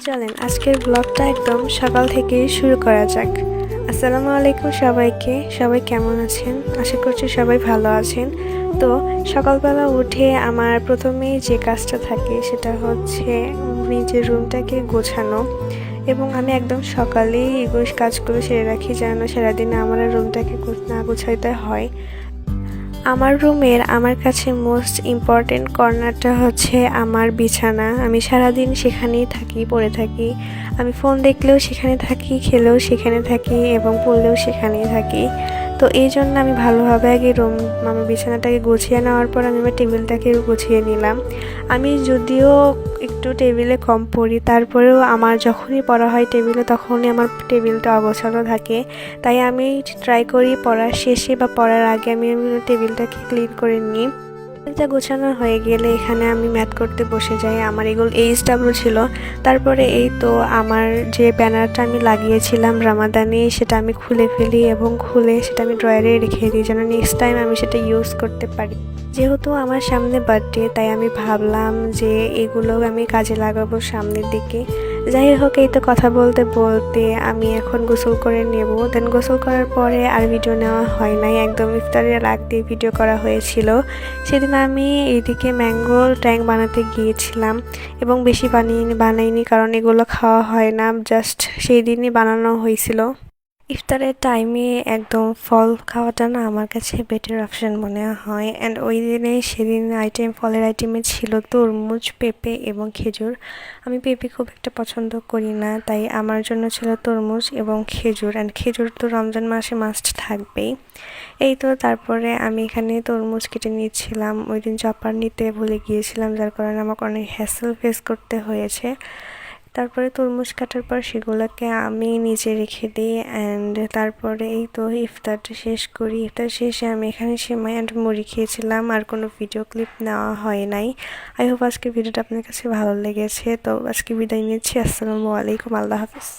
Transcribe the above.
চলেন আজকের ব্লগটা একদম সকাল থেকেই শুরু করা যাক। আসসালামু আলাইকুম সবাইকে। সবাই কেমন আছেন? আশা করছি সবাই ভালো আছেন। তো সকালবেলা উঠে আমার প্রথমেই যে কাজটা থাকে সেটা হচ্ছে নিজের রুমটাকে গোছানো, এবং আমি একদম সকালেই এগুলো কাজগুলো সেরে রাখি যেন সারাদিনে আমার রুমটাকে না গোছাইতে হয়। আমার রুমের আমার কাছে মোস্ট ইম্পর্টেন্ট কর্নারটা হচ্ছে আমার বিছানা। আমি সারাদিন সেখানেই থাকি, পড়ে থাকি। আমি ফোন দেখলেও সেখানে থাকি, খেলেও সেখানে থাকি এবং পড়লেও সেখানেই থাকি। তো এই জন্য আমি ভালোভাবে আগে আমার বিছানাটাকে গুছিয়ে নেওয়ার পর আমি আমার টেবিলটাকে গুছিয়ে নিলাম। আমি যদিও একটু টেবিলে কম পড়ি, তারপরেও আমার যখনই পড়া হয় টেবিলে তখনই আমার টেবিলটা অগোছালো থাকে। তাই আমি ট্রাই করি পড়ার শেষে বা পড়ার আগে আমি টেবিলটাকে ক্লিন করে নিই। টেবিলটা গোছানো হয়ে গেলে এখানে আমি ম্যাথ করতে বসে যাই। আমার এগুলো এইচডাব্লিউ ছিল। তারপরে এই তো আমার যে ব্যানারটা আমি লাগিয়েছিলাম রামাদানে সেটা আমি খুলে ফেলি এবং খুলে সেটা আমি ড্রয়ারে রেখে দিই যেন নেক্সট টাইম আমি সেটা ইউজ করতে পারি। যেহেতু আমার সামনে বার্থডে তাই আমি ভাবলাম যে এগুলো আমি কাজে লাগাবো সামনের দিকে। যাই হোক, এই তো কথা বলতে বলতে আমি এখন গোসল করে নেব। দেন গোসল করার পরে আর ভিডিও নেওয়া হয় নাই, একদম ইফতারের আগ দিয়ে ভিডিও করা হয়েছিল। সেদিন আমি এইদিকে ম্যাঙ্গো ট্যাং বানাতে গিয়েছিলাম এবং বেশি বানাইনি কারণ এগুলো খাওয়া হয় না, জাস্ট সেই দিনই বানানো হয়েছিল। ইফতারের টাইমে একদম ফল খাওয়াটা না আমার কাছে বেটার অপশন মনে হয়। অ্যান্ড ওই দিনে সেদিন ফলের আইটেমে ছিল তরমুজ, পেঁপে এবং খেজুর। আমি পেঁপে খুব একটা পছন্দ করি না, তাই আমার জন্য ছিল তরমুজ এবং খেজুর। অ্যান্ড খেজুর তো রমজান মাসে মাস্ট থাকবেই। এই তো তারপরে আমি এখানে তরমুজ কেটে নিচ্ছিলাম। ওই দিন চপার নিতে ভুলে গিয়েছিলাম, যার কারণে আমাকে অনেক হ্যাসেল ফেস করতে হয়েছে। তারপরে তরমুজ কাটার পর সেগুলোকে আমি নিচে রেখে দিই। অ্যান্ড তারপরে এই তো ইফতারটা শেষ করি। ইফতার শেষে আমি এখানে সেমাই অ্যান্ড মুড়ি খেয়েছিলাম, আর কোনো ভিডিও ক্লিপ নেওয়া হয় নাই। আই হোপ আজকের ভিডিওটা আপনার কাছে ভালো লেগেছে। তো আজকে বিদায় নিচ্ছি। আসসালামু আলাইকুম, আল্লাহ হাফিজ।